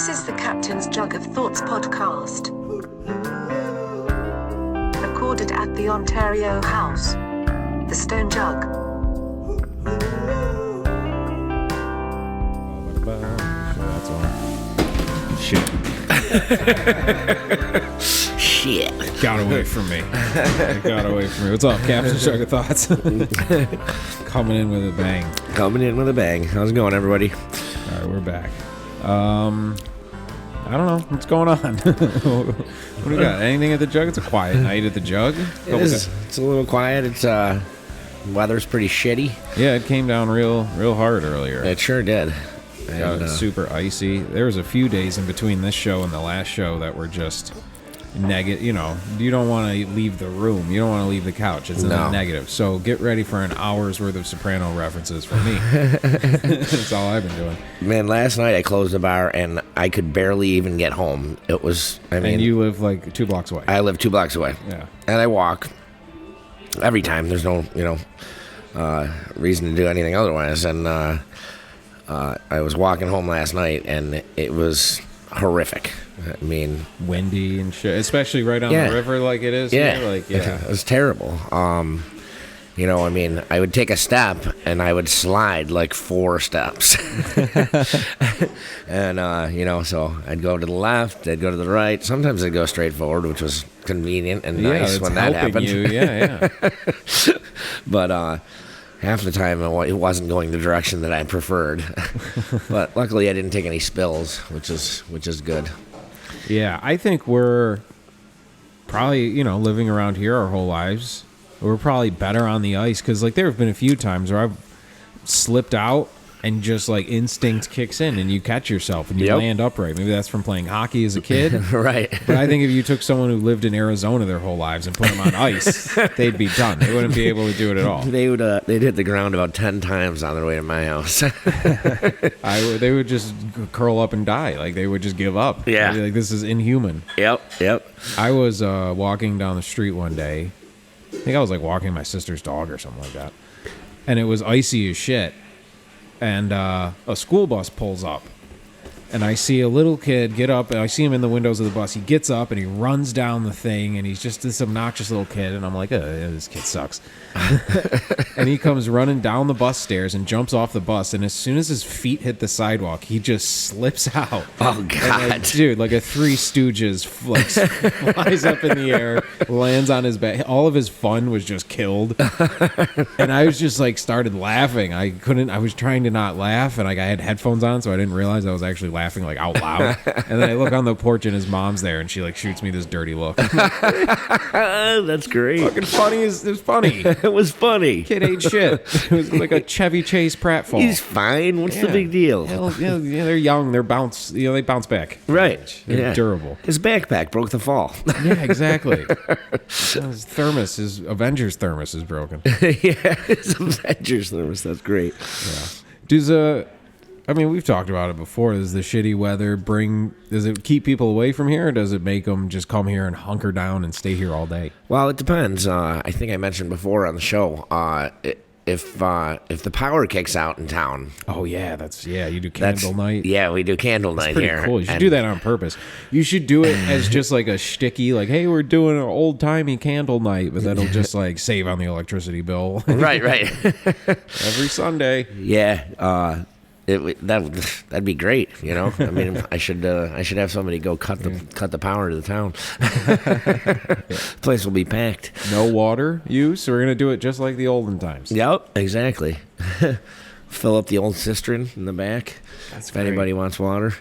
This is the Captain's Jug of Thoughts podcast. Recorded at the Ontario House. The Stone Jug. That's on. Shit. Shit. Got away from me. Got away from me. What's up, Captain's Jug of Thoughts? Coming in with a bang. Coming in with a bang. How's it going, everybody? All right, we're back. I don't know. What's going on? What do we got? Anything at the Jug? It's a quiet night at the Jug. It is. It's a little quiet. It's weather's pretty shitty. Yeah, it came down real hard earlier. It sure did. Got super icy. There was a few days in between this show and the last show that were just negative. You know, you don't want to leave the room. You don't want to leave the couch. It's negative. So get ready for an hour's worth of Soprano references from me. That's all I've been doing. Man, last night I closed the bar and I could barely even get home. It was, and you live like 2 blocks away. I live 2 blocks away. Yeah. And I walk every time. There's no, reason to do anything otherwise. And I was walking home last night and it was horrific. I mean, windy and shit, especially right on the river like it is. Yeah. Here. Like, it was terrible. I would take a step and I would slide like 4 steps. And, so I'd go to the left, I'd go to the right. Sometimes I'd go straight forward, which was convenient and nice when that happened. Yeah. But half the time it wasn't going the direction that I preferred. But luckily I didn't take any spills, which is good. Yeah, I think we're probably, living around here our whole lives. We're probably better on the ice because, there have been a few times where I've slipped out and just, instinct kicks in and you catch yourself and you land upright. Maybe that's from playing hockey as a kid. Right. But I think if you took someone who lived in Arizona their whole lives and put them on ice, they'd be done. They wouldn't be able to do it at all. They'd hit the ground about 10 times on their way to my house. They would just curl up and die. They would just give up. Yeah. This is inhuman. Yep. I was walking down the street one day. I think I was walking my sister's dog or something like that. And it was icy as shit. And a school bus pulls up. And I see a little kid get up, and I see him in the windows of the bus. He gets up, and he runs down the thing, and he's just this obnoxious little kid. And I'm like, this kid sucks. And he comes running down the bus stairs and jumps off the bus. And as soon as his feet hit the sidewalk, he just slips out. Oh, God. And dude, like a Three Stooges, flies up in the air, lands on his back. All of his fun was just killed. And I was just started laughing. I was trying to not laugh, and I had headphones on, so I didn't realize I was actually laughing out loud. And then I look on the porch and his mom's there, and she shoots me this dirty look. That's great. Fucking funny. It was funny. It was funny. Kid ate shit. It was like a Chevy Chase pratfall. He's fine. What's the big deal? Yeah, they're young. They bounce back. Right. They're durable. His backpack broke the fall. Yeah, exactly. His thermos, his Avengers thermos is broken. Yeah, his Avengers thermos. That's great. Yeah. We've talked about it before. Does the shitty weather does it keep people away from here, or does it make them just come here and hunker down and stay here all day? Well, it depends. I think I mentioned before on the show, if the power kicks out in town. Oh, yeah. You do candle night. Yeah, we do candle night pretty here. Cool. You should do that on purpose. You should do it as just a shticky, hey, we're doing an old-timey candle night, but that'll just save on the electricity bill. Right. Every Sunday. Yeah. That'd be great, I should have somebody go cut the power to the town. The place will be packed. No water use. So we're gonna do it just like the olden times. Yep, exactly. Fill up the old cistern in the back. That's if anybody wants water.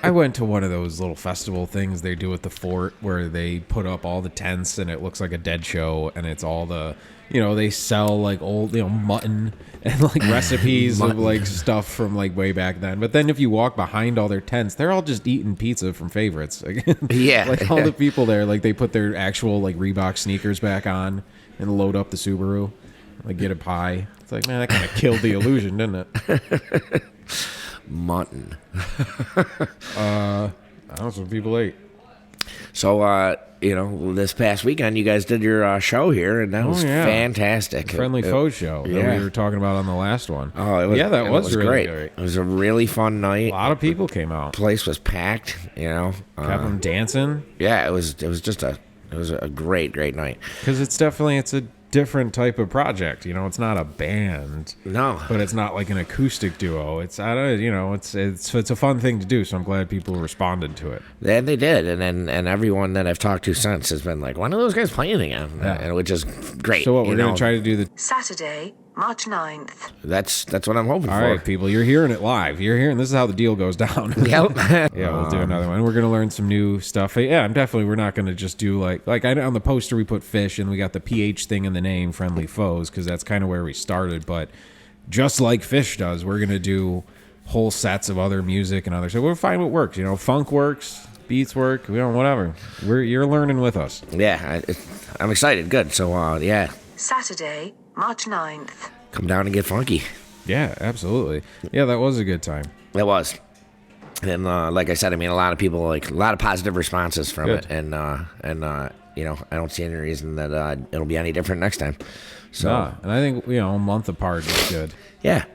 I went to one of those little festival things they do at the fort where they put up all the tents and it looks like a dead show, and it's all the they sell old mutton and recipes of stuff from way back then. But then if you walk behind all their tents, they're all just eating pizza from Favorites. Yeah. All the people there, they put their actual Reebok sneakers back on and load up the Subaru, get a pie. It's man, that kind of killed the illusion, didn't it? Mutton. That's what people ate. So, this past weekend you guys did your show here, and that was fantastic. Friendly Phoes show that we were talking about on the last one. Oh, it was, that was really great. It was a really fun night. A lot of people came out. Place was packed. Kept them dancing. Yeah, it was just a great night. Because it's a different type of project. It's not a band. No, but it's not like an acoustic duo. It's a fun thing to do. So I'm glad people responded to it. And they did, and everyone that I've talked to since has been like, "When are those guys playing again?" And which is great. So what we're going to try to do Saturday, March 9th. That's what I'm hoping for. All right, people, you're hearing it live. You're hearing this is how the deal goes down. Yep. Yeah, we'll do another one. We're going to learn some new stuff. Yeah, we're not going to just do like on the poster we put fish and we got the PH thing in the name, Friendly Phoes, because that's kind of where we started. But just like Fish does, we're going to do whole sets of other music and other stuff. We'll find what works. Funk works, beats work, whatever. You're learning with us. Yeah, I'm excited. Good. So, yeah. Saturday, March 9th. Come down and get funky. Yeah, absolutely. Yeah, that was a good time. It was. And like I said, a lot of people, a lot of positive responses from it. And I don't see any reason that it'll be any different next time. So, and I think, a month apart is good. Yeah.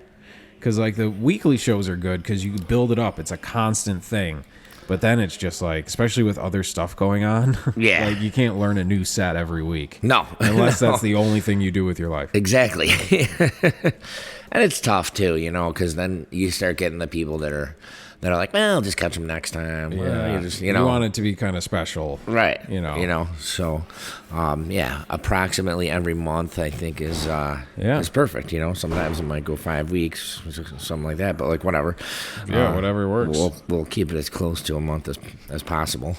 Because, the weekly shows are good because you build it up. It's a constant thing. But then it's just especially with other stuff going on, yeah, you can't learn a new set every week. No. Unless that's the only thing you do with your life. Exactly. And it's tough, too, because then you start getting the people that are like, well, I'll just catch them next time. Yeah. Well, you want it to be kind of special. Right. So, approximately every month, I think, is perfect. Sometimes it might go 5 weeks, something like that, but, whatever. Yeah, whatever works. We'll keep it as close to a month as possible.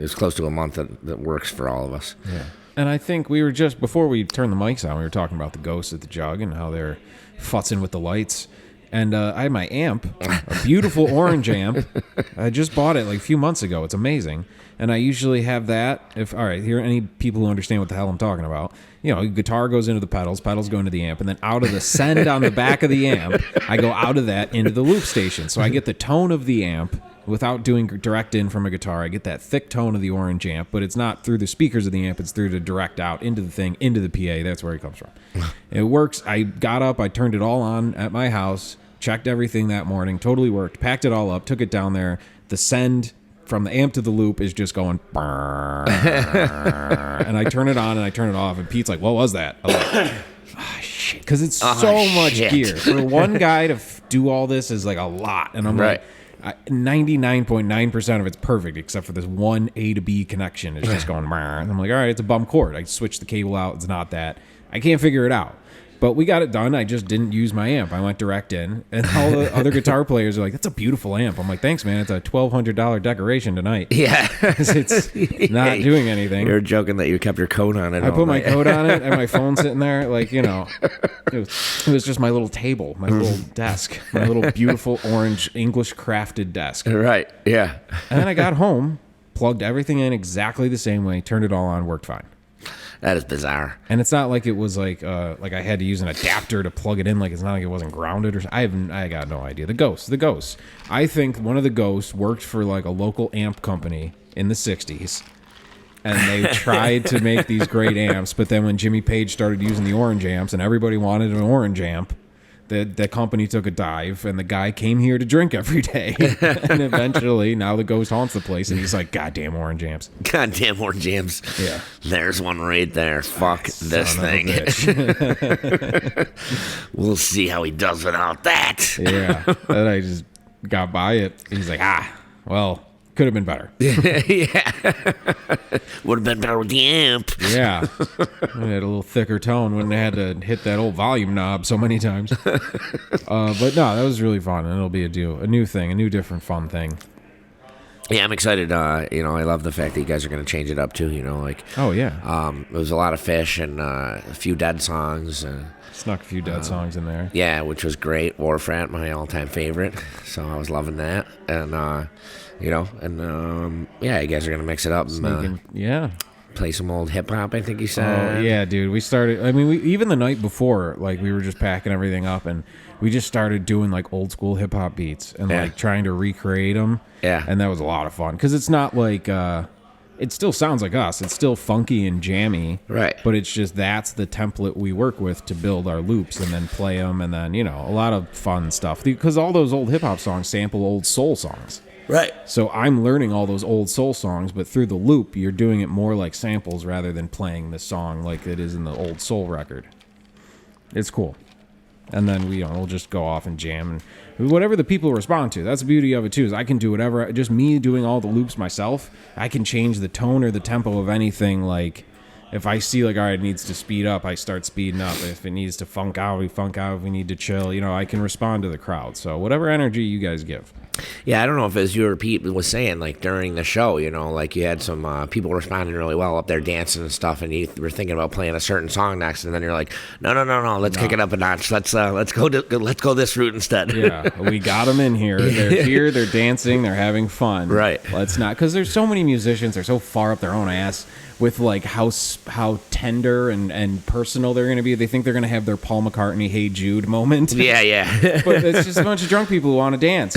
As close to a month that works for all of us. Yeah. And I think we were just, before we turned the mics on, we were talking about the ghosts at the jug and how they're futzing with the lights. And I had my amp, a beautiful orange amp. I just bought it a few months ago. It's amazing. And I usually have that. Here, any people who understand what the hell I'm talking about. Guitar goes into the pedals go into the amp, and then out of the send on the back of the amp, I go out of that into the loop station. So I get the tone of the amp without doing direct in from a guitar. I get that thick tone of the orange amp, but it's not through the speakers of the amp. It's through the direct out into the thing, into the PA. That's where it comes from. It works. I got up. I turned it all on at my house, checked everything that morning, totally worked, packed it all up, took it down there. The send from the amp to the loop is just going, and I turn it on and I turn it off, and Pete's like, what was that? I'm like, shit. Because it's so much gear. For one guy to do all this is a lot. And I'm like, 99.9% of it's perfect, except for this one A to B connection. It's just going, and I'm like, all right, it's a bum cord. I switched the cable out. It's not that. I can't figure it out. But we got it done. I just didn't use my amp. I went direct in. And all the other guitar players are like, that's a beautiful amp. I'm like, thanks, man. It's a $1,200 decoration tonight. Yeah. It's not doing anything. You're joking that you kept your coat on it. I put my coat on it and my phone sitting there. It was just my little table, my little desk, my little beautiful orange English crafted desk. Right. Yeah. And then I got home, plugged everything in exactly the same way, turned it all on, worked fine. That is bizarre. And it's not like it was like I had to use an adapter to plug it in. It's not like it wasn't grounded or something. I got no idea. The ghosts. I think one of the ghosts worked for a local amp company in the 60s. And they tried to make these great amps. But then when Jimmy Page started using the orange amps and everybody wanted an orange amp, the company took a dive, and the guy came here to drink every day. And eventually, now the ghost haunts the place, and he's like, goddamn orange amps. Goddamn orange amps. Yeah. There's one right there. Fuck this thing. We'll see how he does without that. Yeah. And I just got by it. He's like, well, could have been better. Yeah. Would have been better with the amp. Yeah. It had a little thicker tone. Wouldn't have had to hit that old volume knob so many times. But no, that was really fun. And it'll be a new thing, a new different fun thing. Yeah, I'm excited. I love the fact that you guys are going to change it up too. Oh yeah. It was a lot of Fish and a few Dead songs. Snuck a few Dead songs in there. Yeah, which was great. Warfrat, my all-time favorite. So I was loving that. And you guys are going to mix it up. Yeah. play some old hip hop. I think you said. Oh yeah, dude. We started. I mean, even the night before, like we were just packing everything up, and we just started doing like old school hip hop beats and like trying to recreate them. Yeah, and that was a lot of fun because it's not like it still sounds like us. It's still funky and jammy, right? But it's just that's the template we work with to build our loops and then play them, and then a lot of fun stuff because all those old hip hop songs sample old soul songs. Right. So I'm learning all those old soul songs, but through the loop, you're doing it more like samples rather than playing the song like it is in the old soul record. It's cool. And then we'll just go off and jam and whatever the people respond to. That's the beauty of it too. Is I can do whatever. Just me doing all the loops myself. I can change the tone or the tempo of anything. Like if I see like all right, it needs to speed up, I start speeding up. If it needs to funk out, we funk out. If we need to chill, I can respond to the crowd. So whatever energy you guys give. Yeah, I don't know if as you or Pete was saying, like during the show, like you had some people responding really well up there dancing and stuff, and you were thinking about playing a certain song next, and then you're like, no, let's kick it up a notch. Let's go this route instead. Yeah, we got them in here. They're here. They're dancing. They're having fun. Right. Let's not, because there's so many musicians. They're so far up their own ass with like how tender and personal they're going to be. They think they're going to have their Paul McCartney "Hey Jude" moment. Yeah. But it's just a bunch of drunk people who want to dance.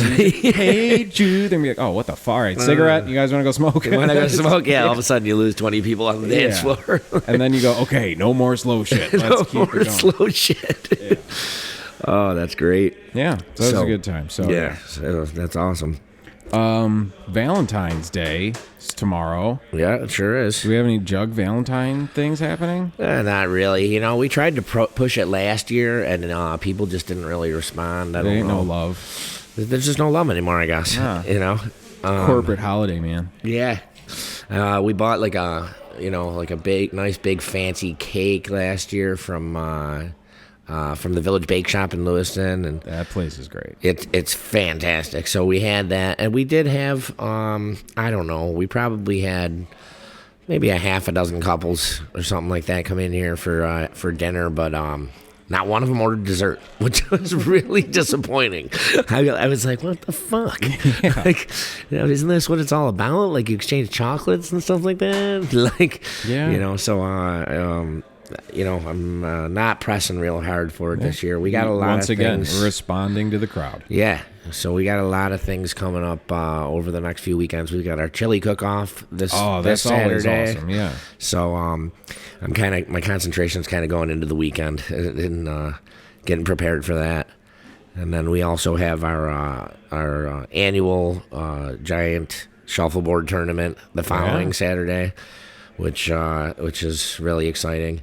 Hey Jude, they're gonna be like, oh, what the fuck? All right, cigarette? You guys want to go smoke? You want to go smoke? Yeah. All of a sudden, you lose 20 people on the dance floor, and then you go, okay, no more slow shit. Let's keep it going. Slow shit. Yeah. Oh, that's great. Yeah, so it was a good time. So yeah, so that's awesome. Valentine's Day is tomorrow. Yeah, it sure is. Do we have any Jug Valentine things happening? Not really. We tried to push it last year, and people just didn't really respond. I don't know. No love. There's just no love anymore, I guess. Corporate holiday, man. Yeah. We bought like a nice big fancy cake last year from the Village Bake Shop in Lewiston, and that place is great. It's fantastic. So we had that, and we did have I don't know, we probably had maybe a half a dozen couples or something like that come in here for dinner, but not one of them ordered dessert, which was really disappointing. I was like, what the fuck? Yeah. Like, isn't this what it's all about? Like, you exchange chocolates and stuff like that? Like, yeah. So, I'm not pressing real hard for it this year. We got a lot Once of again, things. responding to the crowd. Yeah. So we got a lot of things coming up over the next few weekends. We've got our chili cook-off this Saturday. Always awesome, yeah. So my concentration's kind of going into the weekend and getting prepared for that. And then we also have our annual giant shuffleboard tournament the following Saturday, which is really exciting.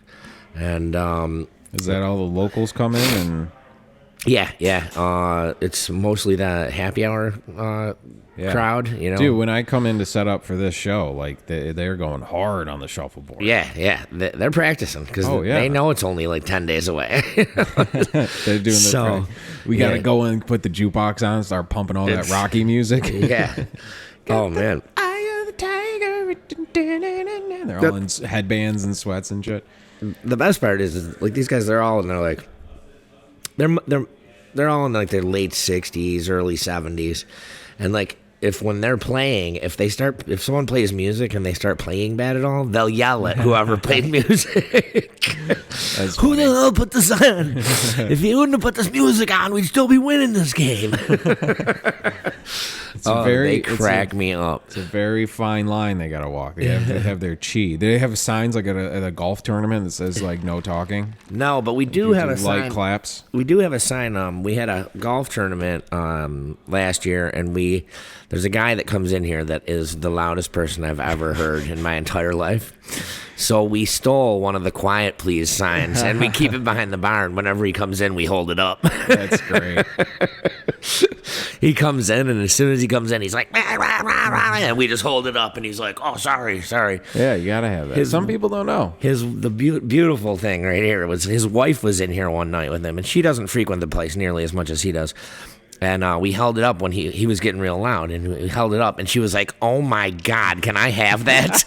And is that all the locals come in and? Yeah. It's mostly the happy hour crowd, Dude, when I come in to set up for this show, like they're going hard on the shuffleboard. Yeah. They're practicing because they know it's only like 10 days away. They're doing we got to go and put the jukebox on and start pumping all that Rocky music. Yeah. Oh, man. Eye of the tiger. They're all in headbands and sweats and shit. The best part is like these guys, they're all in their like, they're all in like their late 60s, early 70s, and like when they're playing, if someone plays music and they start playing bad at all, they'll yell at whoever played music. Who the hell put this on? If you wouldn't have put this music on, we'd still be winning this game. They crack me up. It's a very fine line they gotta walk. They have their chi. They have signs like at a golf tournament that says like no talking. No, but we do have a sign. Light claps. We do have a sign. We had a golf tournament last year, and there's a guy that comes in here that is the loudest person I've ever heard in my entire life. So we stole one of the "Quiet Please" signs, and we keep it behind the barn. Whenever he comes in, we hold it up. That's great. He comes in, and as soon as he comes in, he's like, rah, rah, rah, rah, and we just hold it up, and he's like, oh, sorry. Yeah, you gotta have that. Some people don't know. The beautiful thing right here was his wife was in here one night with him, and she doesn't frequent the place nearly as much as he does. And we held it up when he was getting real loud, and we held it up, and she was like, oh my God, can I have that?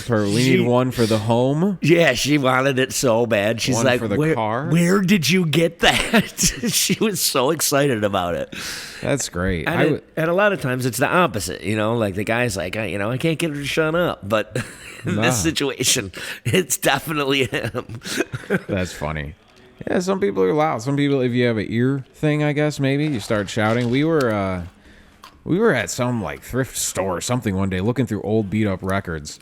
We need one for the home. Yeah, she wanted it so bad. She's One like, for the car? Where did you get that? She was so excited about it. That's great. And a lot of times it's the opposite, like the guy's like, I can't get her to shut up. But in this situation, it's definitely him. That's funny. Yeah, some people are loud. Some people, if you have an ear thing, I guess maybe you start shouting. We were at some like thrift store or something one day, looking through old beat up records,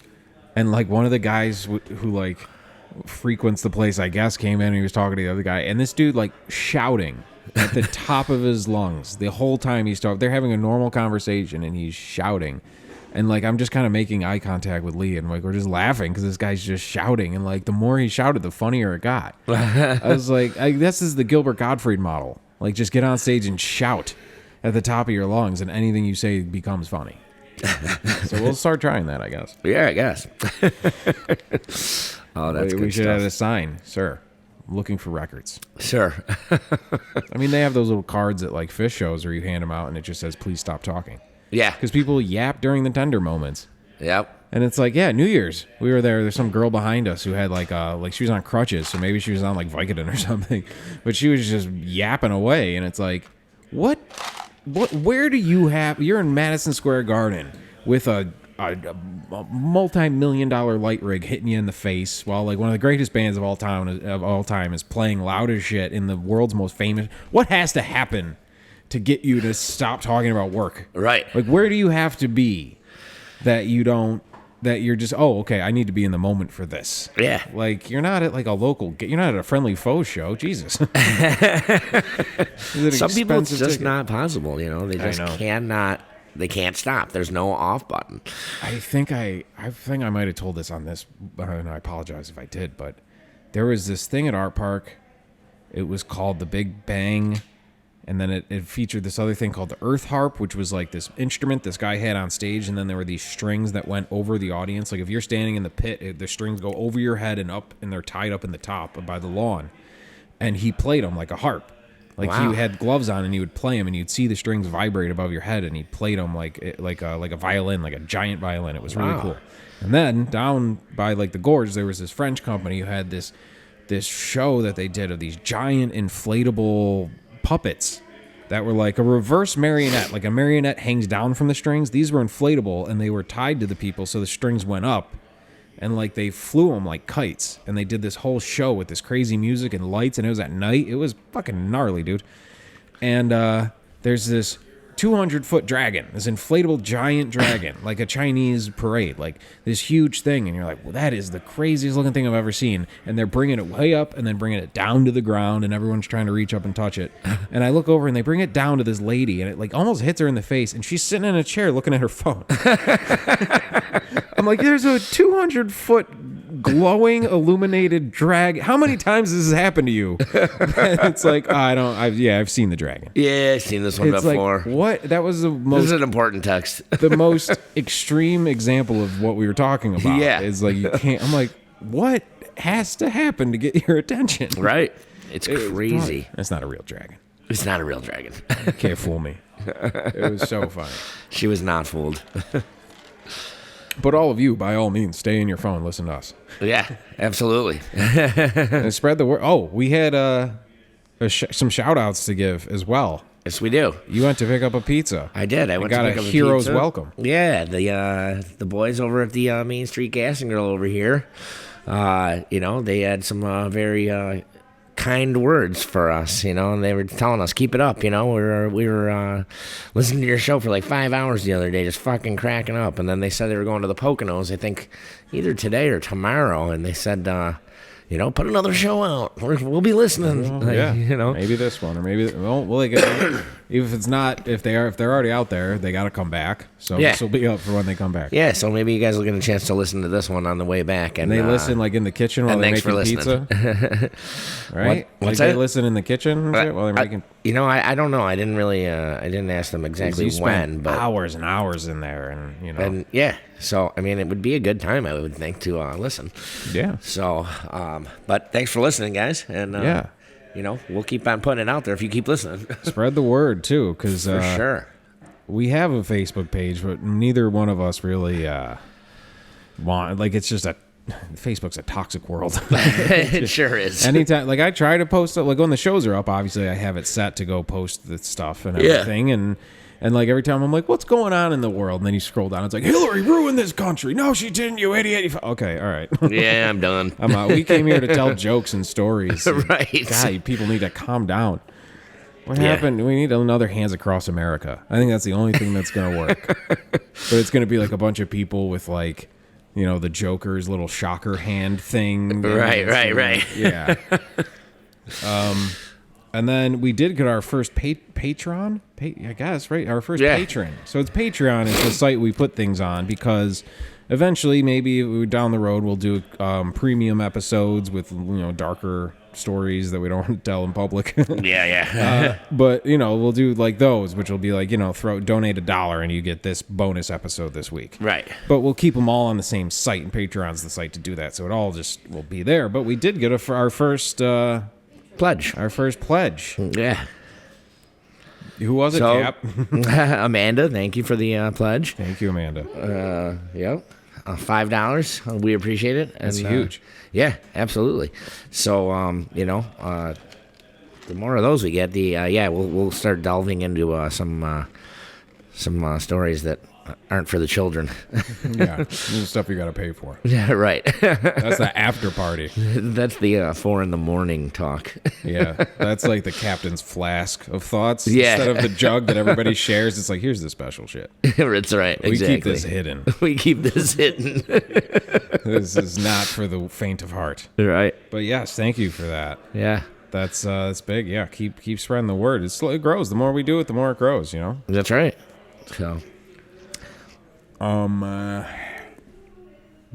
and like one of the guys who like frequents the place, I guess, came in and he was talking to the other guy, and this dude like shouting at the top of his lungs the whole time he's talking. They're having a normal conversation and he's shouting. And, like, I'm just kind of making eye contact with Lee, and, like, we're just laughing because this guy's just shouting. And, like, the more he shouted, the funnier it got. I was like, this is the Gilbert Gottfried model. Like, just get on stage and shout at the top of your lungs, and anything you say becomes funny. So we'll start trying that, I guess. Yeah, I guess. Oh, that's good We should stuff. add a sign, sir. I'm looking for records. Sure. I mean, they have those little cards at, like, fish shows where you hand them out, and it just says, please stop talking. Yeah. Because people yap during the tender moments. Yep. And it's like, yeah, New Year's. We were there. There's some girl behind us who had like she was on crutches, so maybe she was on like Vicodin or something. But she was just yapping away, and it's like, where do you have? You're in Madison Square Garden with a multi-million-dollar light rig hitting you in the face while like one of the greatest bands of all time is playing loud as shit in the world's most famous. What has to happen to get you to stop talking about work? Right. Like, where do you have to be that you're just, oh, okay, I need to be in the moment for this? Yeah. Like, you're not at like you're not at a Friendly Phoes show. Jesus. Some people, it's just ticket. not possible, They just cannot, they can't stop. There's no off button. I think I might have told this on this, and I apologize if I did, but there was this thing at Art Park. It was called the Big Bang. And then it featured this other thing called the Earth Harp, which was like this instrument this guy had on stage, and then there were these strings that went over the audience. Like if you're standing in the pit, the strings go over your head and up, and they're tied up in the top by the lawn. And he played them like a harp. Like Wow. he had gloves on, and he would play them, and you'd see the strings vibrate above your head, and he played them like a violin, like a giant violin. It was really cool. And then down by like the gorge, there was this French company who had this show that they did of these giant inflatable puppets that were like a reverse marionette. Like a marionette hangs down from the strings. These were inflatable, and they were tied to the people, so the strings went up, and like they flew them like kites. And they did this whole show with this crazy music and lights, and it was at night. It was fucking gnarly, dude. And there's this 200-foot dragon, this inflatable giant dragon, like a Chinese parade, like this huge thing. And you're like, well, that is the craziest looking thing I've ever seen. And they're bringing it way up and then bringing it down to the ground, and everyone's trying to reach up and touch it. And I look over and they bring it down to this lady, and it like almost hits her in the face, and she's sitting in a chair looking at her phone. I'm like, there's a 200-foot glowing illuminated dragon. How many times has this happened to you? It's like, I've seen the dragon. Yeah, I've seen this one It's before. like, what? That was the This most is an important text. the most extreme example of what we were talking about. Yeah. Is like, you can't. I'm like, what has to happen to get your attention? Right. It's crazy. It's not a real dragon. It's not a real dragon. You can't fool me. It was so funny. She was not fooled. But all of you, by all means, stay in your phone. Listen to us. Yeah, absolutely. And spread the word. Oh, we had some shout-outs to give as well. Yes, we do. You went to pick up a pizza. I did. I went got to pick a up hero's pizza. welcome. Yeah, the boys over at the Main Street Gas and Grill over here, they had some very kind words for us, and they were telling us, keep it up, we were listening to your show for like 5 hours the other day, just fucking cracking up. And then they said they were going to the Poconos, I think either today or tomorrow, and they said, put another show out. We'll be listening. Yeah, maybe this one, or maybe if they're already out there, they got to come back. So Yeah. this will be up for when they come back. Yeah, so maybe you guys will get a chance to listen to this one on the way back. And they listen like in the kitchen while and they're thanks for making pizza, listening. right? What's Like they that? listen in the kitchen and shit while they're making. I don't know. I didn't really. I didn't ask them exactly You spend when, but hours and hours in there, and and yeah. So I mean, it would be a good time, I would think, to listen. yeah. So, but thanks for listening, guys, and Yeah. we'll keep on putting it out there if you keep listening. Spread the word too, because For sure. we have a Facebook page, but neither one of us really want. Like, it's just Facebook's a toxic world. It sure is. Anytime, like I try to post it, like when the shows are up, obviously I have it set to go post the stuff and everything, and like every time I'm like, what's going on in the world? And then you scroll down, it's like, Hillary ruined this country. No, she didn't, you idiot. Okay, all right. Yeah, I'm done. I'm out. We came here to tell jokes and stories. Right. God, people need to calm down. What happened? We need another Hands Across America. I think that's the only thing that's going to work. But it's going to be like a bunch of people with like, you know, the Joker's little shocker hand thing. Right. Yeah. And then we did get our first patron, I guess, right? Our first patron. So it's Patreon is the site we put things on because eventually, maybe down the road, we'll do premium episodes with, you know, darker stories that we don't want to tell in public. But, you know, we'll do like those, which will be like, you know, donate $1 and you get this bonus episode this week. Right. But we'll keep them all on the same site, and Patreon's the site to do that. So it all just will be there. But we did get our first pledge. Our first pledge. Yeah. Who was it, Cap? Amanda, thank you for the pledge. Thank you, Amanda. Yep. $5. We appreciate it. That's huge. Yeah, absolutely. So, you know, the more of those we get, we'll start delving into some stories that aren't for the children. Yeah, this is stuff you got to pay for. Yeah, right. That's the after party. That's the 4 a.m. talk. Yeah, that's like the captain's flask of thoughts. Yeah. Instead of the jug that everybody shares, it's like, here's the special shit. That's right. We exactly. keep this hidden. We keep this hidden. This is not for the faint of heart. Right. But yes, thank you for that. Yeah. That's big. Yeah, keep spreading the word. It grows. The more we do it, the more it grows. You know. That's right. So. Yeah.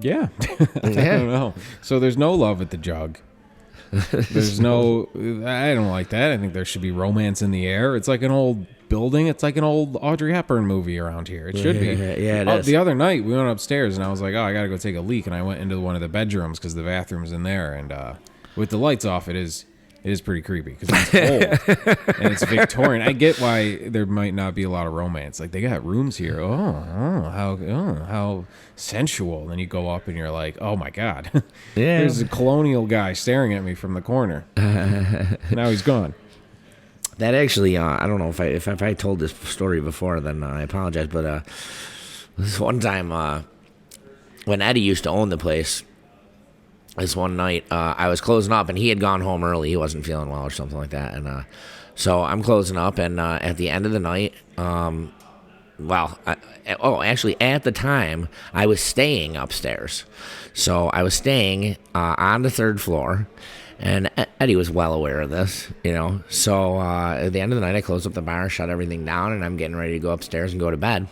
I don't know. So there's no love at the jug. There's no. I don't like that. I think there should be romance in the air. It's like an old building. It's like an old Audrey Hepburn movie around here. It should be. Yeah, it is. The other night we went upstairs and I was like, oh, I gotta go take a leak, and I went into one of the bedrooms because the bathroom's in there, and with the lights off, it is pretty creepy because it's old and it's Victorian. I get why there might not be a lot of romance. Like, they got rooms here. How sensual. And then you go up and you're like, oh my God. Yeah. There's a colonial guy staring at me from the corner. Now he's gone. That actually, I don't know if I told this story before, then I apologize. But this one time when Eddie used to own the place, this one night, I was closing up, and he had gone home early. He wasn't feeling well or something like that. And so I'm closing up, and at the end of the night, actually, at the time, I was staying upstairs. So I was staying on the 3rd floor, and Eddie was well aware of this, you know. So at the end of the night, I closed up the bar, shut everything down, and I'm getting ready to go upstairs and go to bed.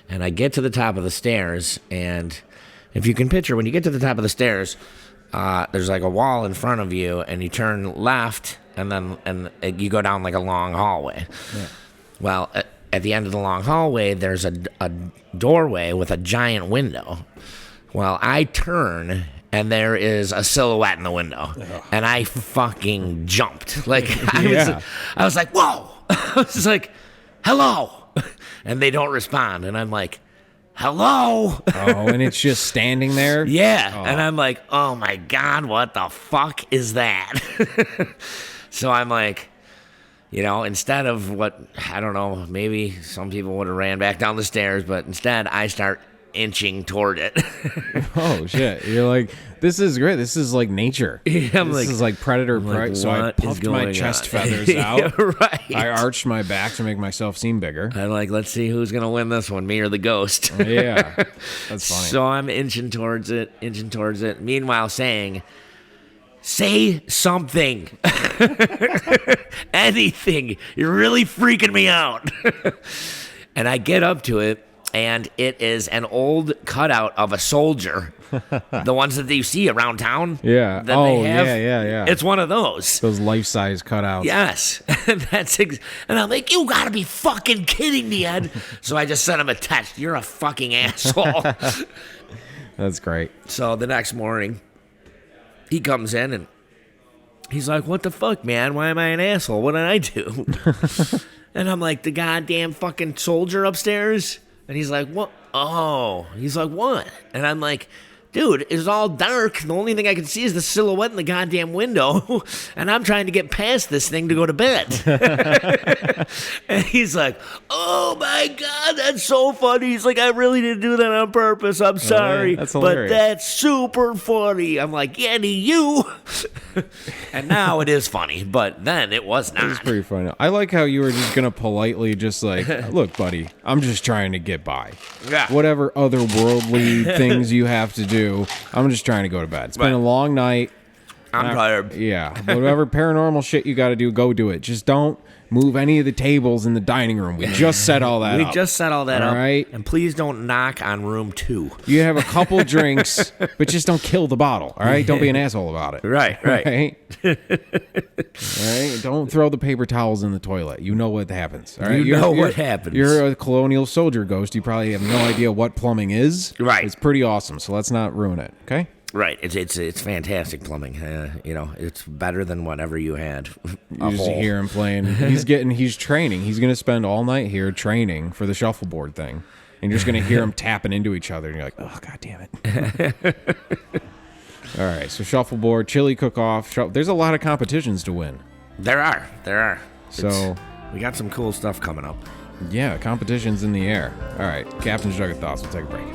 And I get to the top of the stairs, and if you can picture, when you get to the top of the stairs, there's like a wall in front of you, and you turn left, and you go down like a long hallway. Yeah. Well, at the end of the long hallway, there's a doorway with a giant window. Well, I turn, and there is a silhouette in the window, and I fucking jumped. Like, I was like, whoa! I was just like, hello! And they don't respond, and I'm like, hello? Oh, and it's just standing there? Yeah. Oh. And I'm like, oh my God, what the fuck is that? So I'm like, you know, instead of what, I don't know, maybe some people would have ran back down the stairs, but instead I start inching toward it. Oh, shit. You're like, this is great. This is like nature. Yeah, this is like predator prey. So I puffed my chest feathers out. Yeah, right. I arched my back to make myself seem bigger. I'm like, let's see who's going to win this one, me or the ghost. Yeah, that's funny. So I'm inching towards it. Meanwhile saying, say something. Anything. You're really freaking me out. And I get up to it, and it is an old cutout of a soldier. The ones that you see around town. Yeah. Yeah. It's one of those. Those life-size cutouts. Yes. And I'm like, you gotta be fucking kidding me, Ed. So I just sent him a text. You're a fucking asshole. That's great. So the next morning, he comes in, and he's like, what the fuck, man? Why am I an asshole? What did I do? And I'm like, the goddamn fucking soldier upstairs? And he's like, what? Oh. He's like, what? And I'm like, dude, it's all dark. The only thing I can see is the silhouette in the goddamn window. And I'm trying to get past this thing to go to bed. And he's like, oh my God, that's so funny. He's like, I really didn't do that on purpose. I'm sorry. That's but hilarious. that's super funny. I'm like, yeah, to you. And now it is funny, but then it was not. It's pretty funny. I like how you were just gonna politely just like, look, buddy, I'm just trying to get by. Yeah. Whatever otherworldly things you have to do, I'm just trying to go to bed. It's been a long night. I'm tired. Yeah. Whatever paranormal shit you got to do, go do it. Just don't move any of the tables in the dining room. We just set all that up. We just set all that up. All right. And please don't knock on room 2. You have a couple drinks, but just don't kill the bottle. All right. Don't be an asshole about it. Right. All right. All right. Don't throw the paper towels in the toilet. You know what happens. All right. You know what happens. You're a colonial soldier ghost. You probably have no idea what plumbing is. Right. It's pretty awesome. So let's not ruin it. Okay. Right. It's fantastic plumbing. It's better than whatever you had. You just hear him playing. He's training. He's going to spend all night here training for the shuffleboard thing. And you're just going to hear them tapping into each other. And you're like, oh, God damn it. All right. So shuffleboard, chili cook-off. There's a lot of competitions to win. There are. So we got some cool stuff coming up. yeah, competition's in the air. All right. Captain's Jug of Thoughts. We'll take a break.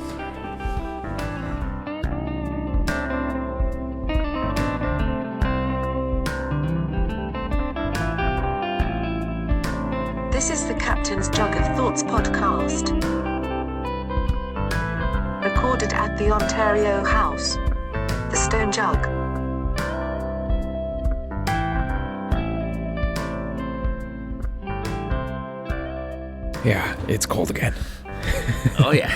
This is the Captain's Jug of Thoughts podcast. Recorded at the Ontario House. The Stone Jug. Yeah, it's cold again. Oh, yeah.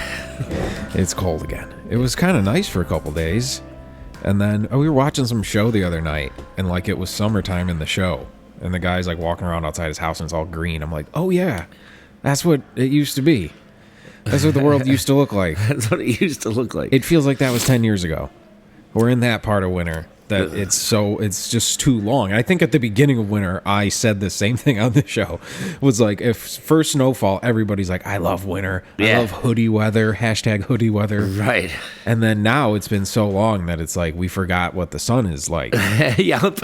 It's cold again. It was kind of nice for a couple days. And then we were watching some show the other night, and like it was summertime in the show. And the guy's like walking around outside his house and it's all green. I'm like, oh yeah, that's what it used to be. That's what the world used to look like. That's what it used to look like. It feels like that was 10 years ago. We're in that part of winter that it's just too long. And I think at the beginning of winter, I said the same thing on the show. Was like, if first snowfall, everybody's like, I love winter. Yeah. I love hoodie weather, hashtag hoodie weather. Right. And then now it's been so long that it's like we forgot what the sun is like. Yup.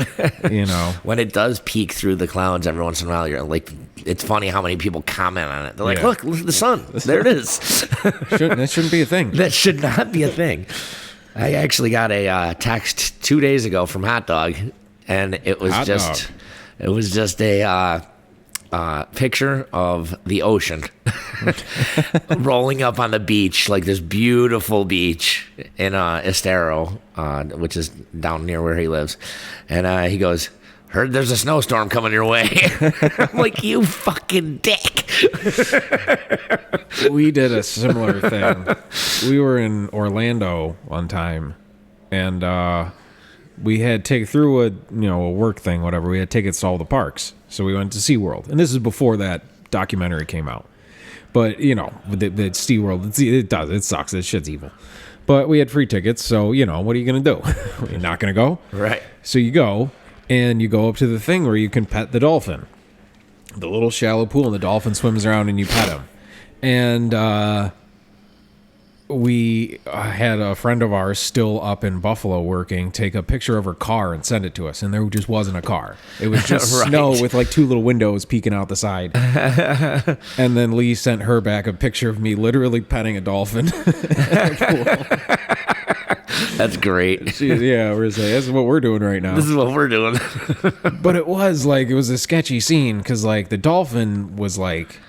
You know? When it does peek through the clouds every once in a while, you're like, it's funny how many people comment on it. They're like, Yeah. look at the sun. There it is. That shouldn't be a thing. That should not be a thing. I actually got a text 2 days ago from Hot Dog, and it was Hot just Dog. it was just a picture of the ocean rolling up on the beach, like this beautiful beach in Estero, which is down near where he lives, and he goes, heard there's a snowstorm coming your way. I'm like, you fucking dick. We did a similar thing. We were in Orlando one time, and we had through a work thing, whatever. We had tickets to all the parks, so we went to SeaWorld, and this is before that documentary came out. But the SeaWorld, it sucks. That shit's evil. But we had free tickets, so what are you gonna do? You're not gonna go, Right. So you go. And you go up to the thing where you can pet the dolphin. The little shallow pool, and the dolphin swims around and you pet him. And we had a friend of ours still up in Buffalo working take a picture of her car and send it to us. And there just wasn't a car. It was just Right. snow with like two little windows peeking out the side. And then Lee sent her back a picture of me literally petting a dolphin. That's great. Yeah, we're saying, this is what we're doing right now. This is what we're doing. But it was a sketchy scene because like the dolphin was like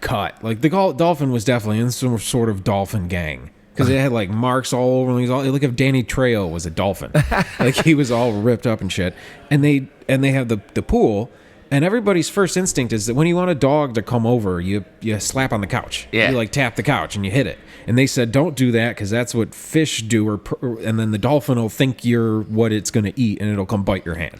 cut. Like the dolphin was definitely in some sort of dolphin gang because it had like marks all over him. He was all like if Danny Trejo was a dolphin, like he was all ripped up and shit. And they have the pool. And everybody's first instinct is that when you want a dog to come over, you slap on the couch. Yeah. You like tap the couch and you hit it. And they said, don't do that because that's what fish do. And then the dolphin will think you're what it's going to eat and it'll come bite your hand.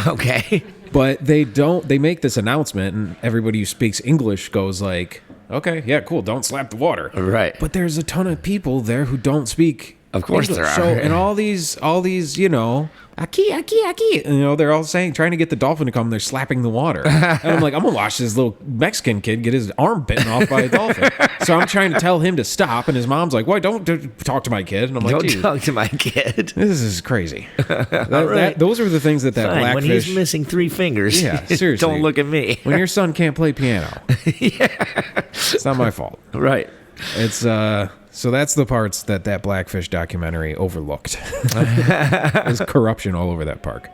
Okay. But they don't. They make this announcement and everybody who speaks English goes like, okay, yeah, cool. Don't slap the water. Right. But there's a ton of people there who don't speak Of course there are. So, and all these, aki, they're all trying to get the dolphin to come. They're slapping the water. And I'm like, I'm going to watch this little Mexican kid get his arm bitten off by a dolphin. So I'm trying to tell him to stop. And his mom's like, why don't talk to my kid? And I'm like, don't talk to my kid. This is crazy. Those are the things that Fine, blackfish. when he's missing 3 fingers, yeah, seriously. don't look at me. When your son can't play piano. It's not my fault. Right. It's, so that's the parts that Blackfish documentary overlooked. There's corruption all over that park.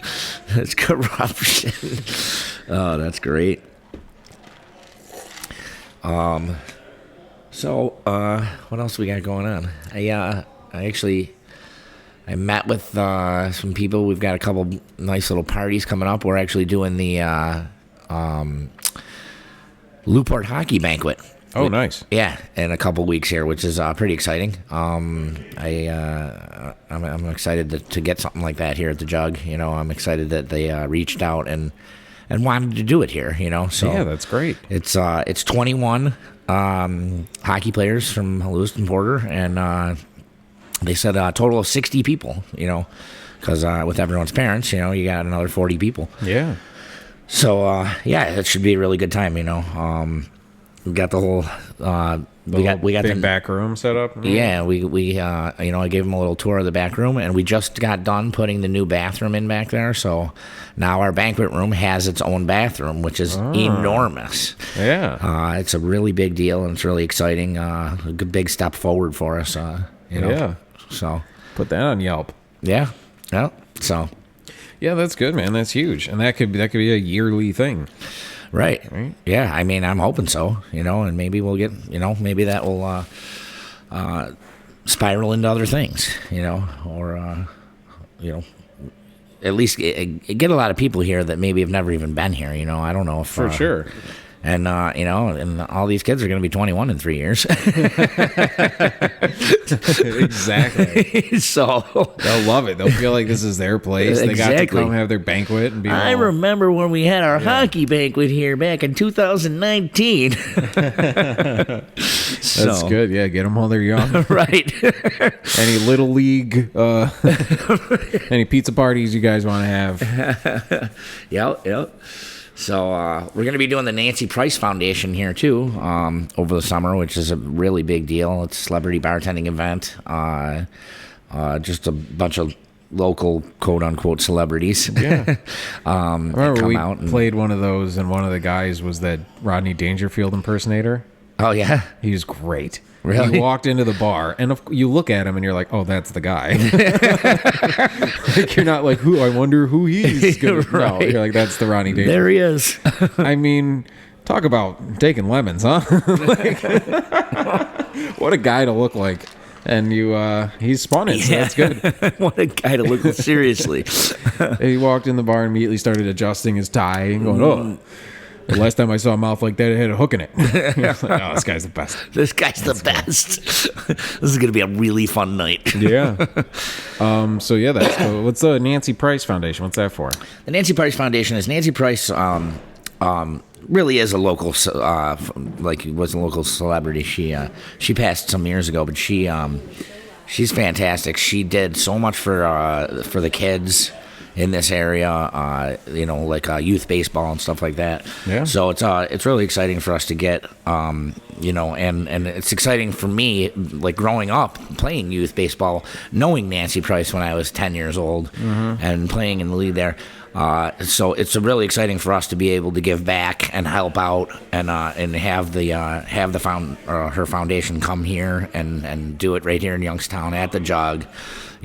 It's corruption. Oh, that's great. So, what else we got going on? I met with some people. We've got a couple nice little parties coming up. We're actually doing the Newport Hockey Banquet. Oh, nice. Yeah, in a couple weeks here, which is pretty exciting. I'm excited to get something like that here at the Jug. I'm excited that they reached out and wanted to do it here. So yeah, that's great. It's 21 hockey players from Lewiston Porter, and they said a total of 60 people. Because with everyone's parents, you got another 40 people. Yeah. So yeah, it should be a really good time. We got the whole. We got big the back room set up. Yeah, we I gave them a little tour of the back room, and we just got done putting the new bathroom in back there. So now our banquet room has its own bathroom, which is enormous. Yeah, it's a really big deal, and it's really exciting. A good big step forward for us. Yeah. So put that on Yelp. Yeah. Yeah. So. Yeah, that's good, man. That's huge, and that could be a yearly thing. Right. Yeah, I mean, I'm hoping so, and maybe we'll get, maybe that will spiral into other things, or, at least get a lot of people here that maybe have never even been here, I don't know if... For sure. And, and all these kids are going to be 21 in 3 years. Exactly. So they'll love it. They'll feel like this is their place. They got to come have their banquet and be I remember when we had our hockey banquet here back in 2019. That's good. Yeah, get them while they're young. Right. Any little league, any pizza parties you guys want to have. Yep. So we're going to be doing the Nancy Price Foundation here, too, over the summer, which is a really big deal. It's a celebrity bartending event. Just a bunch of local, quote-unquote, celebrities. Yeah. I remember we out played one of those, and one of the guys was that Rodney Dangerfield impersonator. Oh, yeah? He was great. Really? He walked into the bar, and you look at him, and you're like, "Oh, that's the guy." Like, you're not like, "Who? I wonder who he's." Right. No, you're like, "That's the Ronnie Davis." There he is. I mean, talk about taking lemons, huh? Like, what a guy to look like. And he's spun it, so that's good. What a guy to look at, seriously. He walked in the bar and immediately started adjusting his tie and going, "Oh." The last time I saw a mouth like that, it had a hook in it. Like, oh, this guy's the best. This guy's the best. This is going to be a really fun night. Yeah. So yeah, that's cool. What's the Nancy Price Foundation? What's that for? The Nancy Price Foundation is Nancy Price. Really is a local, was a local celebrity. She passed some years ago, but she's fantastic. She did so much for the kids in this area, youth baseball and stuff like that. Yeah. So it's really exciting for us to get, and it's exciting for me, like growing up playing youth baseball, knowing Nancy Price when I was 10 years old, and playing in the league there. So it's really exciting for us to be able to give back and help out, and have her foundation come here and do it right here in Youngstown at the Jug.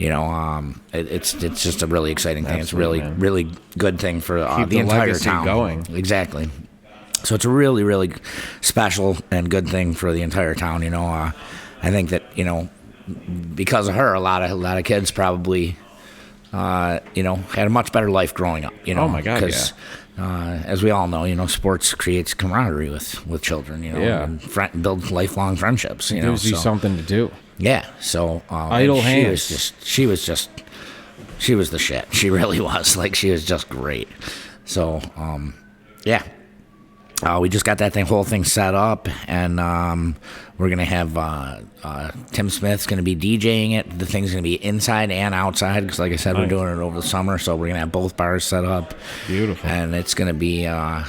It's just a really exciting thing. Absolutely, it's really good thing for Keep the entire legacy town going. Exactly. So it's a really, really special and good thing for the entire town. I think that because of her, a lot of kids probably had a much better life growing up. Oh my God, because as we all know, sports creates camaraderie with children. And builds lifelong friendships. It gives you something to do. Yeah, so idle hands. She was the shit. She really was. Like, she was just great. So yeah, We just got that whole thing set up, and we're gonna have Tim Smith's gonna be DJing it. The thing's gonna be inside and outside because, like I said, we're doing it over the summer, so we're gonna have both bars set up. Beautiful. And it's gonna be a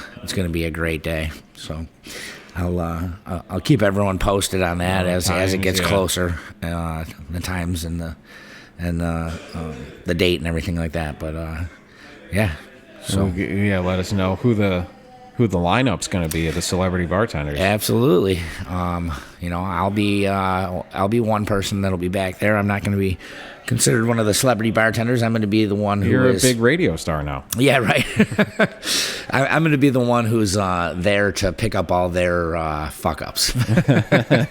great day. So I'll keep everyone posted on that as it gets closer, the times and the date and everything like that. But yeah. So let us know who the lineup's going to be at the Celebrity Bartenders. Absolutely. I'll be one person that'll be back there. I'm not going to be considered one of the celebrity bartenders. I'm going to be the one who You're a big radio star now. Yeah, right. I'm going to be the one who's there to pick up all their fuck-ups.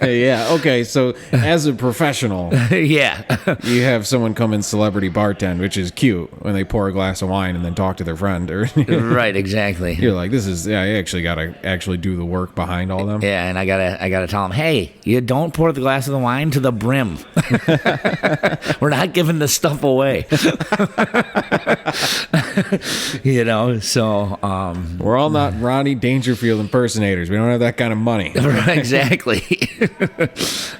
Yeah, okay, so as a professional, yeah, you have someone come in celebrity bartend, which is cute, when they pour a glass of wine and then talk to their friend. Right, exactly. You're like, I actually got to do the work behind all them. Yeah, and I gotta tell them, hey, you don't pour the glass of the wine to the brim. We're not giving this stuff away. So we're all not Ronnie Dangerfield impersonators. We don't have that kind of money. Exactly.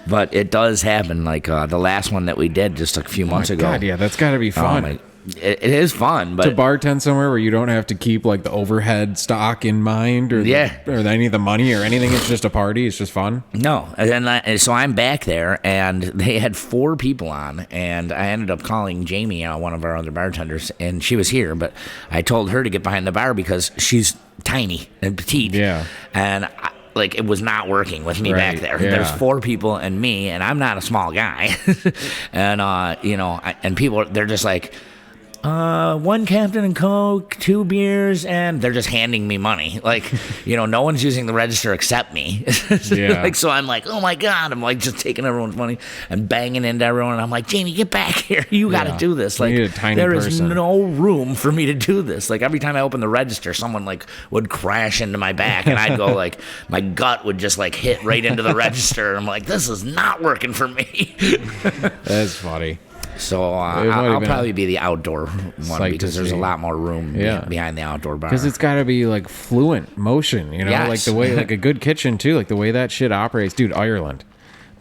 But it does happen. Like the last one that we did just a few months ago. God, yeah, that's got to be fun. It is fun, but to bartend somewhere where you don't have to keep like the overhead stock in mind, or any of the money or anything. It's just a party. It's just fun. No, and so I'm back there, and they had 4 people on, and I ended up calling Jamie, one of our other bartenders, and she was here, but I told her to get behind the bar because she's tiny and petite. Yeah, and it was not working with me back there. Yeah. There's 4 people and me, and I'm not a small guy, and and people, they're just like, 1 Captain and Coke, 2 beers, and they're just handing me money. No one's using the register except me. Yeah. So I'm like, oh my God, I'm just taking everyone's money and banging into everyone. And I'm like, Jamie, get back here. You got to do this. You need a tiny there person. is no room for me to do this. Every time I open the register, someone would crash into my back, and I'd go my gut would just hit right into the register. I'm like, this is not working for me. That's funny. So I'll probably be the outdoor one because there's a lot more room behind the outdoor bar. Because it's got to be fluent motion, Yes. the way a good kitchen too, the way that shit operates. Dude, Ireland,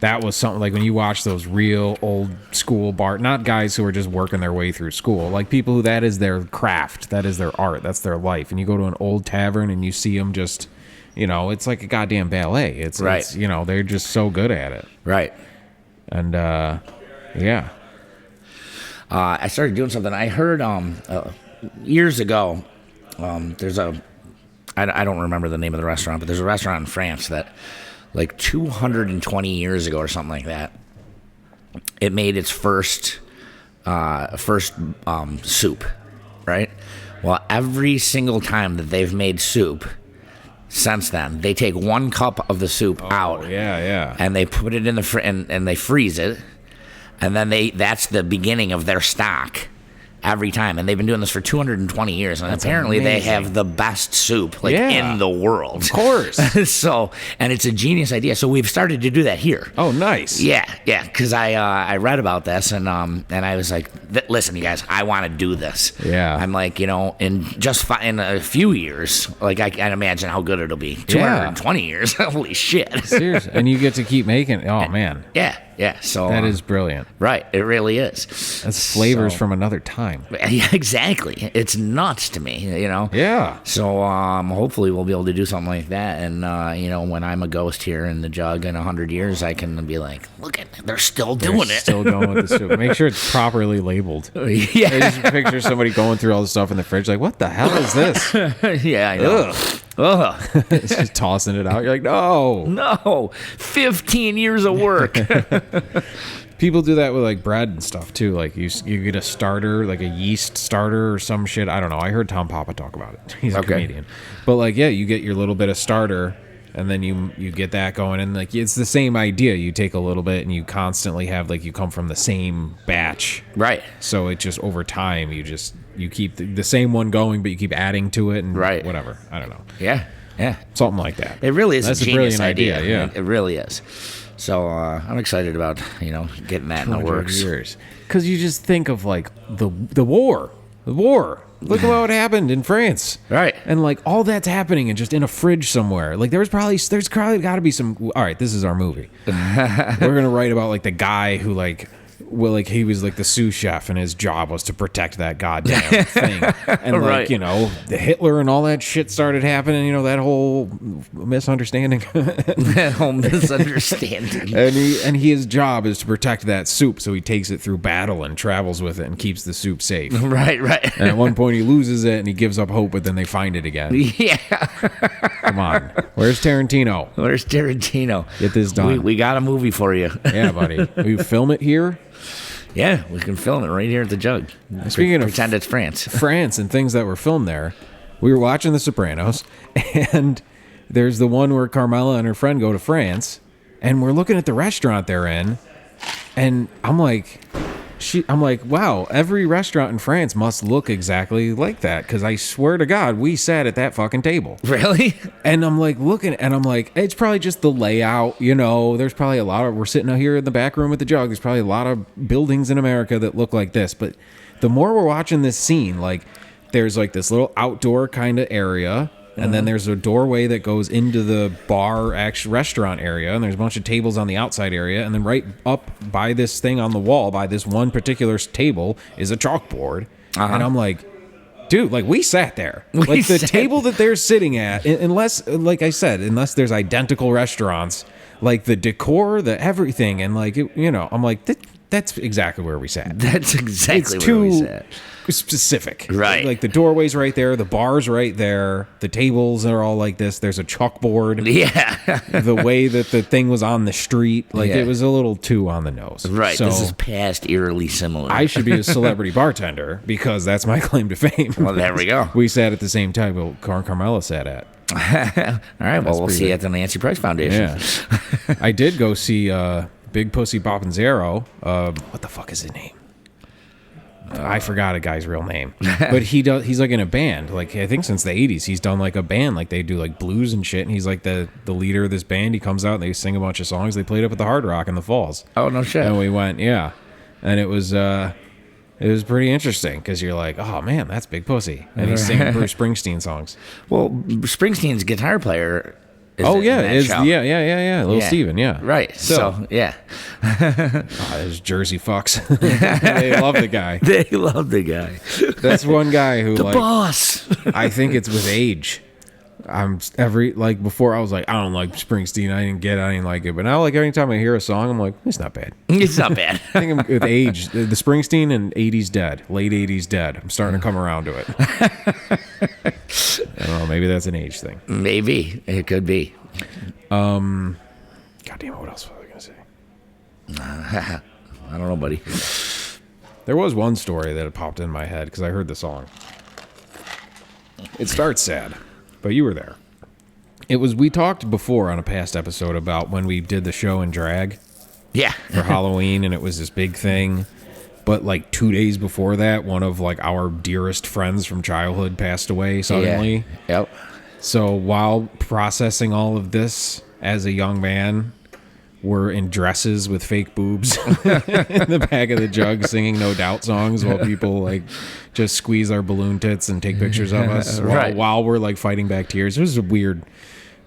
that was something when you watch those real old school not guys who are just working their way through school, people who that is their craft, that is their art, that's their life. And you go to an old tavern and you see them just, it's like a goddamn ballet. It's they're just so good at it. Right. And yeah. I started doing something. I heard years ago, there's I don't remember the name of the restaurant, but there's a restaurant in France that 220 years ago or something like that, it made its first soup, right? Well, every single time that they've made soup since then, they take 1 cup of the soup out. Yeah. And they put it in the and they freeze it. And then that's the beginning of their stock every time. And they've been doing this for 220 years. And That's apparently amazing. they have the best soup in the world. Of course. And it's a genius idea. So we've started to do that here. Oh, nice. Yeah. Because I read about this and I was like, listen, you guys, I want to do this. Yeah. I'm like, in a few years, I can't imagine how good it'll be. 220 years. Holy shit. Seriously. And you get to keep making it. Oh, man. Yeah. So that is brilliant. Right. It really is. That's flavors from another time. Yeah, exactly. It's nuts to me, Yeah. So hopefully we'll be able to do something like that. And, when I'm a ghost here in the jug in 100 years, I can be like, look at they're still doing it. Still going with the soup. Make sure it's properly labeled. Yeah. I just picture somebody going through all the stuff in the fridge what the hell is this? Yeah, I know. Ugh. It's just tossing it out. You're like, no. 15 years of work. People do that with bread and stuff too. You get a starter, a yeast starter or some shit. I don't know. I heard Tom Papa talk about it. He's a comedian. But you get your little bit of starter and then you get that going, and it's the same idea. You take a little bit and you constantly have you come from the same batch. Right. So it just over time you keep the same one going, but you keep adding to it and whatever. I don't know. Yeah. Something like that. It really is. That's a genius brilliant idea. Yeah. It really is. So I'm excited about getting that in the works. Because you just think of the war. Look at what happened in France. Right. And like all that's happening and just in a fridge somewhere. Like there's probably got to be some. All right, this is our movie. We're gonna write about like the guy who like. Well, like he was like the sous chef, and his job was to protect that goddamn thing. And like Right. the Hitler and all that shit started happening. That whole misunderstanding. That whole misunderstanding. and his job is to protect that soup, so he takes it through battle and travels with it and keeps the soup safe. Right. And at one point he loses it and he gives up hope, but then they find it again. Yeah. Come on, where's Tarantino? Where's Tarantino? Get this done. We got a movie for you. Yeah, buddy. We film it here. Yeah, we can film it right here at the Jug. Speaking of pretend it's France. France and things that were filmed there, we were watching The Sopranos, and there's the one where Carmela and her friend go to France, and we're looking at the restaurant they're in, and I'm like, wow, every restaurant in France must look exactly like that, because I swear to God, we sat at that fucking table. Really? And I'm like looking, and I'm like, it's probably just the layout, there's probably a lot of, we're sitting out here in the back room at the Jug, there's probably a lot of buildings in America that look like this, but the more we're watching this scene, like, there's like this little outdoor kind of area, and then there's a doorway that goes into the bar restaurant area, and there's a bunch of tables on the outside area, and then right up by this thing on the wall, by this one particular table, is a chalkboard. And I'm like, dude, like we sat there. Like the table that they're sitting at, unless, like I said, unless there's identical restaurants, like the decor, the everything, and like, I'm like, that's exactly where we sat. That's exactly It's where we too sat. specific. Right. Like the doorway's right there, the bar's right there, the tables are all like this, there's a chalkboard. Yeah. The way that the thing was on the street, like Yeah. it was a little too on the nose. Right. So This is past eerily similar. I should be a celebrity bartender because that's my claim to fame. Well, there we go. We sat at the same table Carmela sat at. All right. Well, we'll pretty see you good. at the Nancy Price Foundation. Yeah. I did go see Big Pussy Boppinzero. What the fuck is his name? I forgot a guy's real name, but he's like in a band. Like I think since the 80s, he's done like a band. Like they do like blues and shit. And he's like the leader of this band. He comes out and they sing a bunch of songs. They played up at the Hard Rock in the Falls. Oh, no shit. And we went, yeah, and it was pretty interesting because you're like, oh man, that's Big Pussy, and he's singing Bruce Springsteen songs. Well, Springsteen's guitar player is Oh in yeah, that is show. yeah, Little Yeah. Steven, yeah, Right. So yeah. There's Jersey fucks. They love the guy. They love the guy. That's one guy who The like. boss. I think it's with age. Before I was like, I don't like Springsteen. I didn't like it. But now, like, every time I hear a song, I'm like, it's not bad. It's not bad. I think I'm with age. The Springsteen and 80s dead. Late 80s dead. I'm starting to come around to it. I don't know. Maybe that's an age thing. Maybe. It could be. God damn it. What else was I going to say? I don't know, buddy. There was one story that had popped in my head because I heard the song. It starts sad, but you were there. We talked before on a past episode about when we did the show in drag Yeah. for Halloween, and it was this big thing. But like 2 days before that, one of like our dearest friends from childhood passed away suddenly. Yeah. Yep. So while processing all of this as a young man, we're in dresses with fake boobs in the back of the Jug singing No Doubt songs while people like just squeeze our balloon tits and take pictures of us Right. while we're like fighting back tears. It was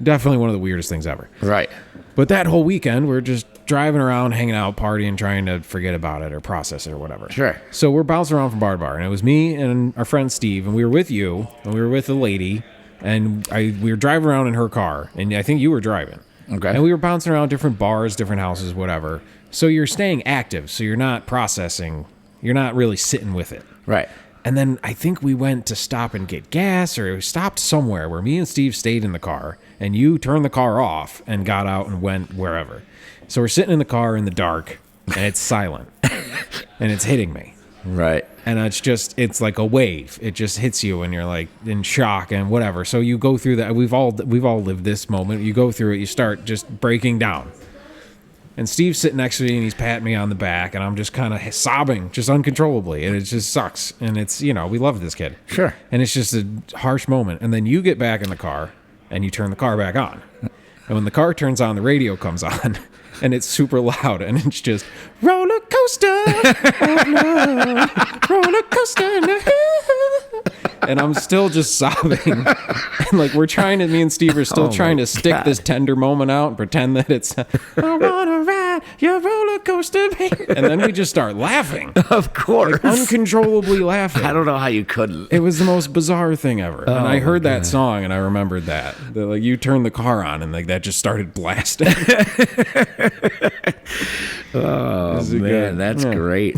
definitely one of the weirdest things ever. Right. But that whole weekend, we're just driving around, hanging out, partying, trying to forget about it or process it or whatever. Sure. So we're bouncing around from bar to bar, and it was me and our friend Steve, and we were with you, and we were with a lady, and we were driving around in her car, and I think you were driving. Okay. And we were bouncing around different bars, different houses, whatever. So you're staying active, so you're not processing, you're not really sitting with it. Right. And then I think we went to stop and get gas, or we stopped somewhere where me and Steve stayed in the car, and you turned the car off and got out and went wherever. So we're sitting in the car in the dark, and it's silent, and it's hitting me. Right. And it's like a wave. It just hits you, and you're like in shock and whatever. So you go through that. We've all lived this moment. You go through it. You start just breaking down. And Steve's sitting next to me, and he's patting me on the back, and I'm just kind of sobbing, just uncontrollably, and it just sucks. And it's, we love this kid. Sure. And it's just a harsh moment. And then you get back in the car, and you turn the car back on. And when the car turns on, the radio comes on, and it's super loud, and it's just, roller coaster of love, roller coaster. and I'm still just sobbing. And like me and Steve are still trying to stick this tender moment out and pretend that it's I wanna ride your roller coaster, baby. And then we just start laughing. Of course. Like, uncontrollably laughing. I don't know how you couldn't. It was the most bizarre thing ever. And I heard that song and I remembered that. Like you turned the car on and like that just started blasting. Oh man, that's great.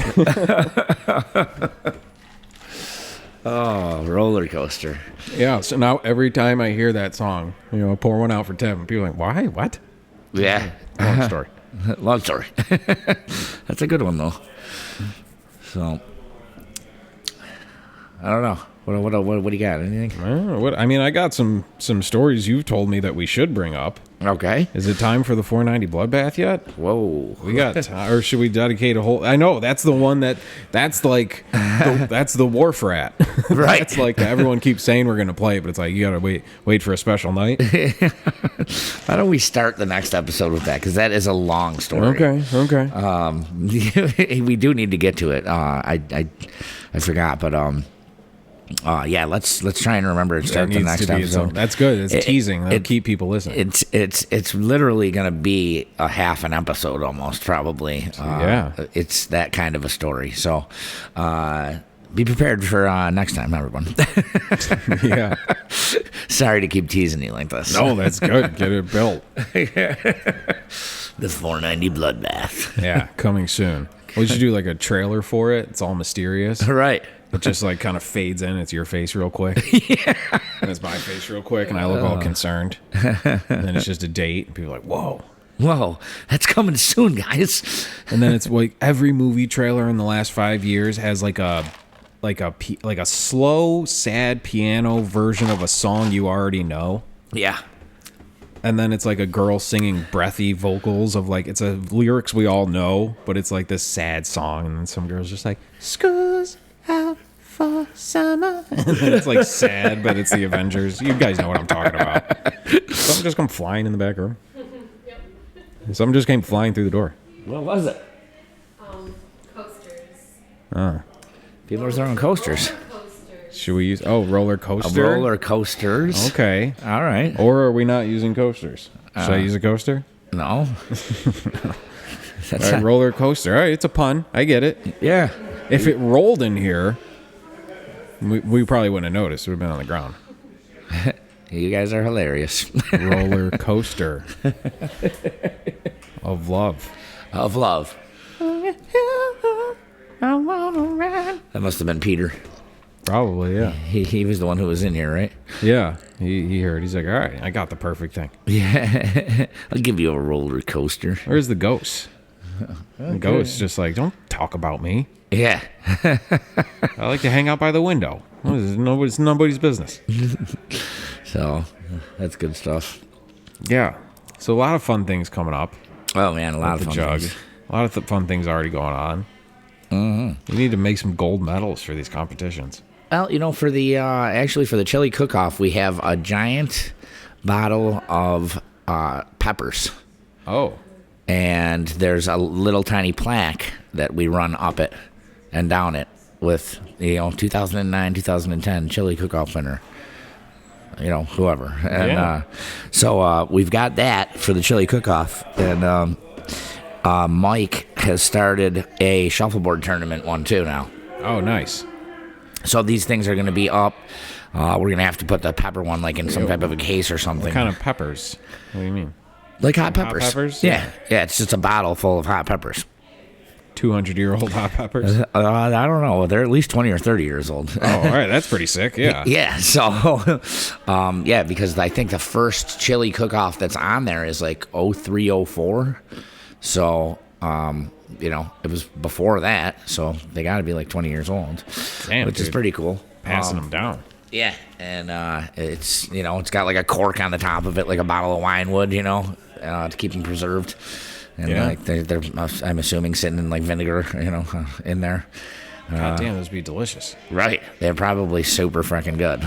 Oh, roller coaster. Yeah, so now every time I hear that song, I pour one out for Tim. People are like, why? What? Yeah. Long story. Long story. That's a good one though. So I don't know. What do you got? Anything? I don't know. I got some stories you've told me that we should bring up. Okay. Is it time for the 490 Bloodbath yet? Whoa. We got, or should we dedicate a whole? I know that's the one that's like, that's the wharf rat. Right. That's like everyone keeps saying we're gonna play it, but it's like you gotta wait for a special night. Why don't we start the next episode with that? Because that is a long story. Okay. We do need to get to it. I forgot, but yeah, let's try and remember and start the next episode. That's good. It's teasing. That'll keep people listening. It's literally going to be a half an episode almost, probably. Yeah. It's that kind of a story. So be prepared for next time, everyone. Yeah. Sorry to keep teasing you like this. No, that's good. Get it built. The 490 Bloodbath. Yeah, coming soon. We should do like a trailer for it. It's all mysterious. Right. It just like kind of fades in. It's your face real quick. Yeah. And it's my face real quick, and I look all concerned. And then it's just a date. And people are like, whoa. Whoa, that's coming soon, guys. And then it's like every movie trailer in the last 5 years has like a slow, sad piano version of a song you already know. Yeah. And then it's like a girl singing breathy vocals of like, it's a lyrics we all know, but it's like this sad song. And then some girl's just like, school's out for summer. And then it's like sad, but it's the Avengers. You guys know what I'm talking about. Something just come flying in the back room. Yep. Something just came flying through the door. What was it? Coasters. People are throwing coasters. Should we use roller coaster? Roller coasters. Okay. All right. Or are we not using coasters? Should I use a coaster? No. All right, roller coaster. All right, it's a pun. I get it. Yeah. If it rolled in here, we probably wouldn't have noticed. It would have been on the ground. You guys are hilarious. Roller coaster of love. Of love. That must have been Peter. Probably, yeah. He was the one who was in here, right? Yeah. He heard. He's like, all right, I got the perfect thing. Yeah. I'll give you a roller coaster. Where's the ghost? Okay. The ghost just like, don't talk about me. Yeah. I like to hang out by the window. It's nobody's business. So, that's good stuff. Yeah. So a lot of fun things coming up. Oh, man, a lot of fun things. A lot of fun things already going on. Mm-hmm. We need to make some gold medals for these competitions. Well, for the actually for the chili cook-off, we have a giant bottle of peppers. Oh. And there's a little tiny plaque that we run up it and down it with, 2009, 2010 chili cook-off winner. Whoever. And yeah. So we've got that for the chili cook-off. And Mike has started a shuffleboard tournament one too now. Oh, nice. So these things are going to be up. We're going to have to put the pepper one like in some type of a case or something. What kind of peppers? What do you mean? Like hot peppers. Hot peppers? Yeah. Yeah, it's just a bottle full of hot peppers. 200-year-old hot peppers? I don't know. They're at least 20 or 30 years old. Oh, all right. That's pretty sick. Yeah. Yeah. So, yeah, because I think the first chili cook-off that's on there is like 0304. So, it was before that. So they got to be like 20 years old. Damn, which is dude. Pretty cool. Passing them down. Yeah. And it's, it's got like a cork on the top of it, like a bottle of wine would, to keep them preserved. And like they're, I'm assuming, sitting in like vinegar, in there. God damn, those would be delicious. Right. They're probably super freaking good.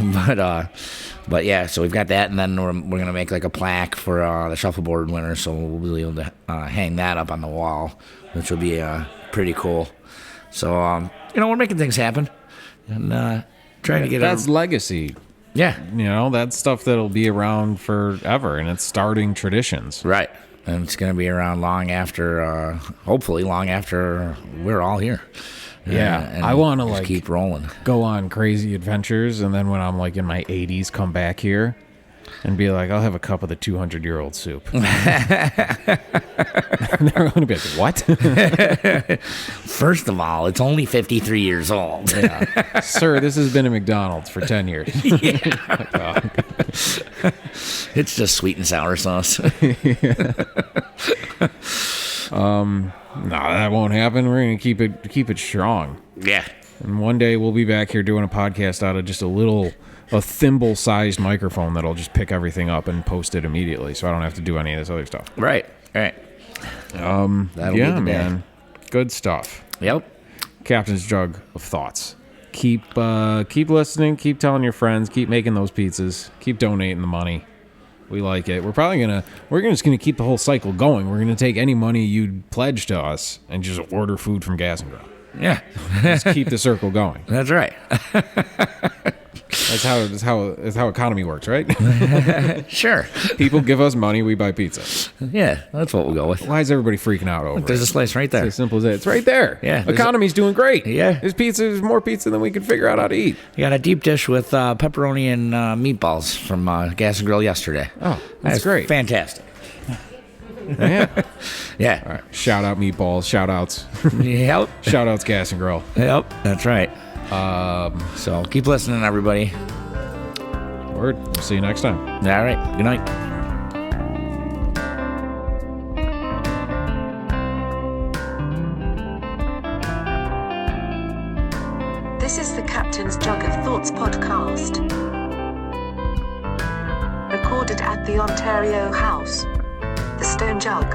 But yeah, so we've got that, and then we're going to make like a plaque for the shuffleboard winner, so we'll be able to hang that up on the wall, which will be pretty cool. So, we're making things happen. And trying to get That's legacy. Yeah. You know, that's stuff that'll be around forever, and it's starting traditions. Right. And it's going to be around long after, hopefully long after we're all here. Yeah. And I want to, just like, keep rolling. go on crazy adventures, and then when I'm, like, in my 80s, come back here and be like, I'll have a cup of the 200-year-old soup. And they're going to be like, what? First of all, it's only 53 years old. Yeah. Sir, this has been a McDonald's for 10 years. It's just sweet and sour sauce. No, that won't happen. We're going to keep it strong. Yeah. And one day we'll be back here doing a podcast out of just a thimble-sized microphone that'll just pick everything up and post it immediately, so I don't have to do any of this other stuff. Right. That'll be the man. Good stuff. Yep. Captain's Jug of Thoughts. Keep listening. Keep telling your friends. Keep making those pizzas. Keep donating the money. We like it. We're just gonna keep the whole cycle going. We're gonna take any money you pledge to us and just order food from Gas and Grill. Yeah. Just keep the circle going. That's right. That's how economy works, right? Sure. People give us money, we buy pizza. Yeah, that's what we'll go with. Why is everybody freaking out over There's it? a slice right there. It's as simple as that. It's right there. Yeah. Economy's doing great. Yeah. There's more pizza than we can figure out how to eat. We got a deep dish with pepperoni and meatballs from Gas and Grill yesterday. Oh, that's great. Fantastic. Yeah. Yeah. All right. Shout out meatballs. Shout outs. Yep. Shout outs Gas and Grill. Yep. That's right. So keep listening, everybody. Word. We'll see you next time. All right. Good night. This is the Captain's Jug of Thoughts podcast. Recorded at the Ontario House. The Stone Jug.